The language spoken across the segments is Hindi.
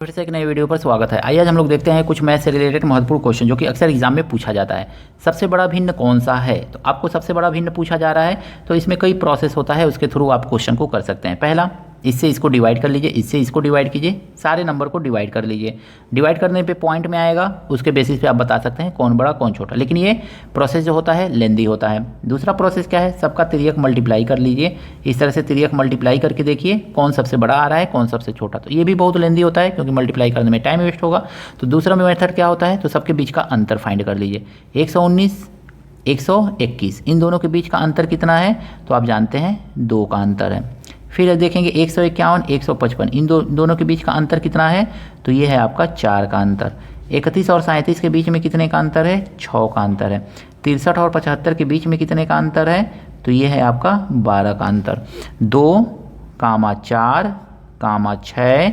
फिर से एक नए वीडियो पर स्वागत है। आइए आज हम लोग देखते हैं कुछ मैथ से रिलेटेड महत्वपूर्ण क्वेश्चन जो कि अक्सर एग्जाम में पूछा जाता है। सबसे बड़ा भिन्न कौन सा है? तो आपको सबसे बड़ा भिन्न पूछा जा रहा है तो इसमें कई प्रोसेस होता है, उसके थ्रू आप क्वेश्चन को कर सकते हैं। पहला, इससे इसको डिवाइड कर लीजिए, इससे इसको डिवाइड कीजिए, सारे नंबर को डिवाइड कर लीजिए। डिवाइड करने पे पॉइंट में आएगा, उसके बेसिस पे आप बता सकते हैं कौन बड़ा कौन छोटा, लेकिन ये प्रोसेस जो होता है लेंदी होता है। दूसरा प्रोसेस क्या है? सबका तिर्यक मल्टीप्लाई कर लीजिए। इस तरह से तिर्यक मल्टीप्लाई करके देखिए कौन सबसे बड़ा आ रहा है कौन सबसे छोटा, तो ये भी बहुत लेंदी होता है क्योंकि मल्टीप्लाई करने में टाइम वेस्ट होगा। तो दूसरा मेथड क्या होता है? तो सबके बीच का अंतर फाइंड कर लीजिए। 119 121 इन दोनों के बीच का अंतर कितना है? तो आप जानते हैं 2 का अंतर है। फिर देखेंगे 151 155 इन दोनों के बीच का अंतर कितना है? तो ये है आपका 4 का अंतर। 31 और 37 के बीच में कितने का अंतर है? 6 का अंतर है। 63 और 75 के बीच में कितने का अंतर है? तो ये है आपका 12 का अंतर। 2, 4, 6,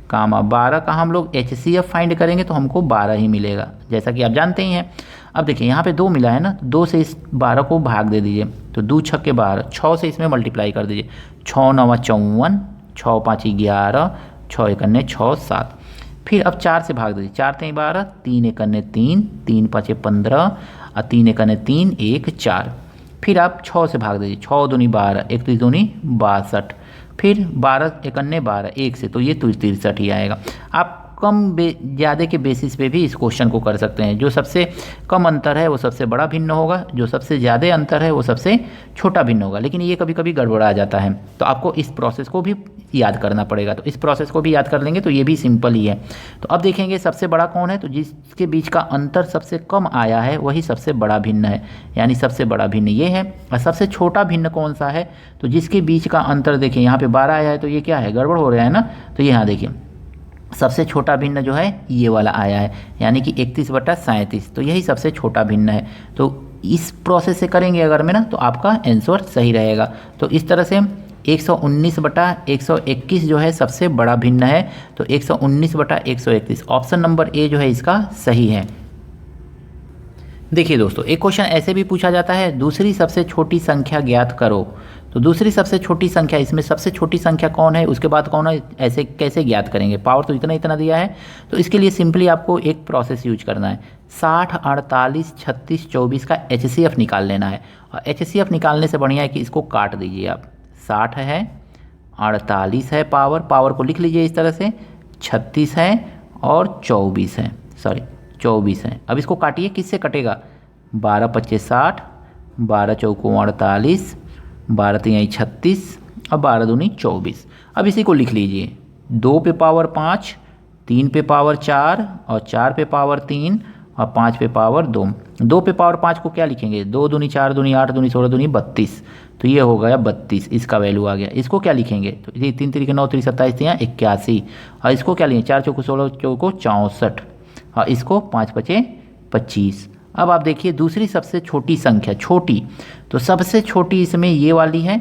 12 का हम लोग HCF फाइंड करेंगे तो हमको 12 ही मिलेगा, जैसा कि आप जानते ही हैं। अब देखिए यहाँ पे 2 मिला है ना, 2 से इस 12 को भाग दे दीजिए, तो 2 छक्के 12, 6 से इसमें मल्टीप्लाई कर दीजिए। 6 9 54, 6 5 11, 6 1 6 7। फिर अब 4 से भाग दीजिए, 4 3 12, 3 1 3, 3 5 15 और 3 1 3 1 4। फिर आप 6 से भाग दीजिए, 6 दूनी 12, 1 3 दूनी 62। फिर 12 1 12 1 से, तो ये 63 ही आएगा। आप कम ज़्यादा के बेसिस पे भी इस क्वेश्चन को कर सकते हैं। जो सबसे कम अंतर है वो सबसे बड़ा भिन्न होगा, जो सबसे ज़्यादा अंतर है वो सबसे छोटा भिन्न होगा, लेकिन ये कभी कभी गड़बड़ा जाता है, तो आपको इस प्रोसेस को भी याद करना पड़ेगा। तो इस प्रोसेस को भी याद कर लेंगे तो ये भी सिंपल ही है। तो अब देखेंगे सबसे बड़ा कौन है, तो जिसके बीच का अंतर सबसे कम आया है वही सबसे बड़ा भिन्न है, यानी सबसे बड़ा भिन्न ये है। और सबसे छोटा भिन्न कौन सा है? तो जिसके बीच का अंतर देखिए यहाँ पे 12 आया है, तो ये क्या है? गड़बड़ हो रहा है ना। तो यहाँ देखिए सबसे छोटा भिन्न जो है ये वाला आया है, यानी कि 31/37, तो यही सबसे छोटा भिन्न है। तो इस प्रोसेस से करेंगे अगर मैं ना, तो आपका आंसर सही रहेगा। तो इस तरह से 119/121 जो है सबसे बड़ा भिन्न है, तो 119/131 ऑप्शन नंबर ए जो है इसका सही है। देखिए दोस्तों, एक क्वेश्चन ऐसे भी पूछा जाता है, दूसरी सबसे छोटी संख्या ज्ञात करो। तो दूसरी सबसे छोटी संख्या, इसमें सबसे छोटी संख्या कौन है, उसके बाद कौन है, ऐसे कैसे ज्ञात करेंगे? पावर तो इतना इतना दिया है, तो इसके लिए सिंपली आपको एक प्रोसेस यूज करना है। 60 48 36 24 का HCF निकाल लेना है। और HCF निकालने से बढ़िया है कि इसको काट दीजिए आप। 60 है, 48 है, पावर को लिख लीजिए इस तरह से, 36 है और 24 है, 24 है। अब इसको काटिए, किससे कटेगा? 12 25 60, 12 चौको 48, 12 3 36 और 12 दूनी 24। अब इसी को लिख लीजिए, 2 पे पावर 5, 3 पे पावर 4 और 4 पे पावर 3 और 5 पे पावर 2। 2 पे पावर 5 को क्या लिखेंगे? 2 दूनी 4 दूनी 8 दूनी 16 दूनी 32, तो ये हो गया 32, इसका वैल्यू आ गया। इसको क्या लिखेंगे? तो 3 3 9 3 27 3 81, और इसको क्या लिखेंगे? 4 चौको 16 चौको 64, और इसको 5 5 25। अब आप देखिए दूसरी सबसे छोटी संख्या, छोटी, तो सबसे छोटी इसमें ये वाली है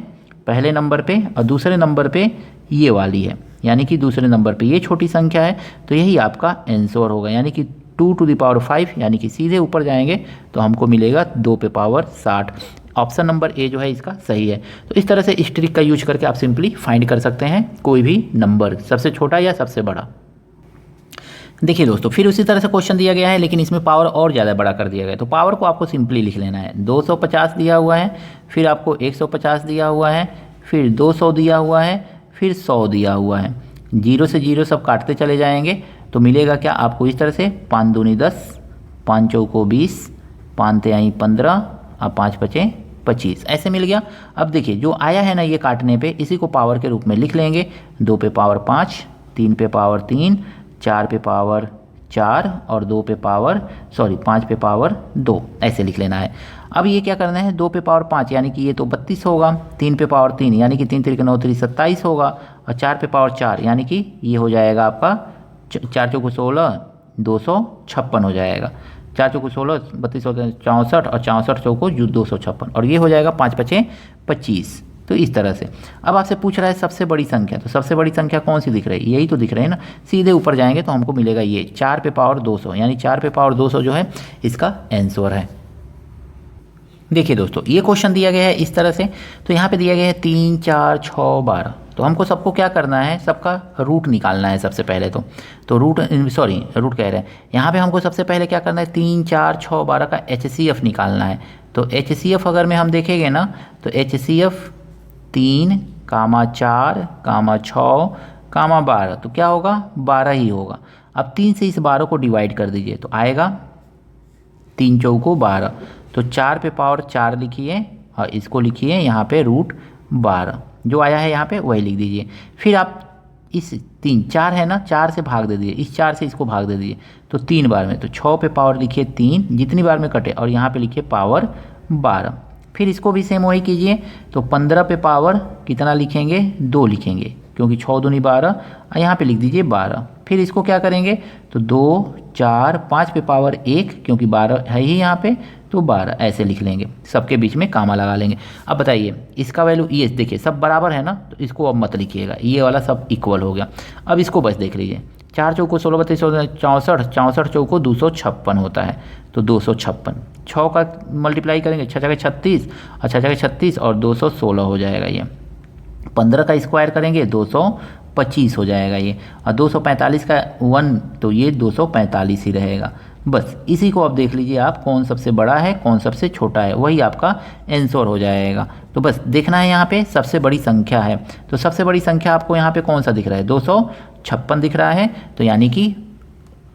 पहले नंबर पे, और दूसरे नंबर पे ये वाली है, यानी कि दूसरे नंबर पे ये छोटी संख्या है, तो यही आपका आंसर होगा, यानी कि 2 to the power 5, यानी कि सीधे ऊपर जाएंगे तो हमको मिलेगा 2 पे पावर 60। ऑप्शन नंबर ए जो है इसका सही है। तो इस तरह से इस ट्रिक का यूज करके आप सिंपली फाइंड कर सकते हैं कोई भी नंबर, सबसे छोटा या सबसे बड़ा। देखिए दोस्तों, फिर उसी तरह से क्वेश्चन दिया गया है, लेकिन इसमें पावर और ज़्यादा बड़ा कर दिया गया है। तो पावर को आपको सिंपली लिख लेना है। 250 दिया हुआ है, फिर आपको 150 दिया हुआ है, फिर 200 दिया हुआ है, फिर 100 दिया हुआ है। 0 से 0 सब काटते चले जाएंगे तो मिलेगा क्या आपको? इस तरह से 5 दूनी 10, 5 चौको 20, 5 तिहाई 15 और 5 5 25, ऐसे मिल गया। अब देखिए जो आया है ना ये काटने पे, इसी को पावर के रूप में लिख लेंगे। 2 पे पावर 5, 3 पे पावर 3, 4 पे पावर 4 और 5 पे पावर 2, ऐसे लिख लेना है। अब ये क्या करना है? 2 पे पावर 5 यानी कि ये तो 32 होगा, 3 पे पावर 3 यानी कि 3 3 9 3 27 होगा, और 4 पे पावर 4 यानी कि ये हो जाएगा आपका 4 चौको 16 256 हो जाएगा। 4 चौको 16 32 64 और 64 चौको 256, और ये हो जाएगा 5 5 25। तो इस तरह से अब आपसे पूछ रहा है सबसे बड़ी संख्या, तो सबसे बड़ी संख्या कौन सी दिख रही है? यही तो दिख रही है ना। सीधे ऊपर जाएंगे तो हमको मिलेगा ये 4 पे पावर 200, यानी 4 पे पावर 200 जो है इसका आंसर है। देखिए दोस्तों, ये क्वेश्चन दिया गया है इस तरह से। तो यहाँ पे दिया गया है 3, 4, 6, 12। तो हमको सबको क्या करना है, सबका रूट निकालना है सबसे पहले। तो रूट कह रहे हैं यहाँ पे हमको सबसे पहले क्या करना है, 3, 4, 6, 12 का HCF निकालना है। तो HCF अगर में हम देखेंगे ना, तो HCF 3, 4, 6, 12, तो क्या होगा, 12 ही होगा। अब 3 से इस 12 को डिवाइड कर दीजिए, तो आएगा 3 चौको 12। तो 4 पे पावर 4 लिखिए और इसको लिखिए यहाँ पे √12, जो आया है यहाँ पे वही लिख दीजिए। फिर आप इस 3, 4 है ना, 4 से भाग दे दीजिए, इस 4 से इसको भाग दे दीजिए, तो 3 बार में। तो 6 पे पावर लिखिए 3, जितनी बार में कटे, और यहाँ पे लिखिए पावर 12। फिर इसको भी सेम वही कीजिए, तो 15 पे पावर कितना लिखेंगे, 2 लिखेंगे, क्योंकि 6 दूनी 12, और यहाँ पे लिख दीजिए 12। फिर इसको क्या करेंगे, तो 2, 4, 5 पे पावर 1, क्योंकि 12 है ही यहाँ पे, तो 12 ऐसे लिख लेंगे, सबके बीच में कामा लगा लेंगे। अब बताइए इसका वैल्यू, ये देखिए सब बराबर है ना, तो इसको अब मत लिखिएगा, ये वाला सब इक्वल हो गया। अब इसको बस देख लीजिए, 4 चौको 16, 32, 64, 64 चौको 256 होता है, तो 256। 6 का मल्टीप्लाई करेंगे, 6 जगह 36, और 6 जगह 36 और 216 हो जाएगा ये। 15 का स्क्वायर करेंगे 225 हो जाएगा ये, और 245 का 1, तो ये 245 ही रहेगा। बस इसी को अब देख लीजिए आप, कौन सबसे बड़ा है कौन सबसे छोटा है, वही आपका आंसर हो जाएगा। तो बस देखना है यहाँ पे सबसे बड़ी संख्या है, तो सबसे बड़ी संख्या आपको यहाँ पे कौन सा दिख रहा है, 256 दिख रहा है, तो यानी कि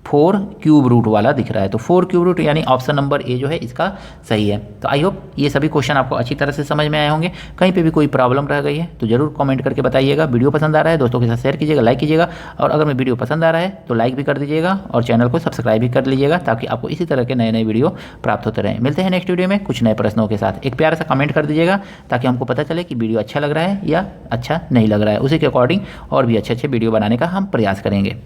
4 क्यूब रूट वाला दिख रहा है। तो 4 क्यूब रूट यानी ऑप्शन नंबर ए जो है इसका सही है। तो आई होप ये सभी क्वेश्चन आपको अच्छी तरह से समझ में आए होंगे। कहीं पे भी कोई प्रॉब्लम रह गई है तो जरूर कमेंट करके बताइएगा। वीडियो पसंद आ रहा है दोस्तों के साथ शेयर कीजिएगा, लाइक कीजिएगा, और अगर मैं वीडियो पसंद आ रहा है तो लाइक भी कर दीजिएगा और चैनल को सब्सक्राइब भी कर लीजिएगा, ताकि आपको इसी तरह के नए नए वीडियो प्राप्त होते रहें। मिलते हैं नेक्स्ट वीडियो में कुछ नए प्रश्नों के साथ। एक प्यारा सा कमेंट कर दीजिएगा ताकि हमको पता चले कि वीडियो अच्छा लग रहा है या अच्छा नहीं लग रहा है, उसी के अकॉर्डिंग और भी अच्छे अच्छे वीडियो बनाने का हम प्रयास करेंगे।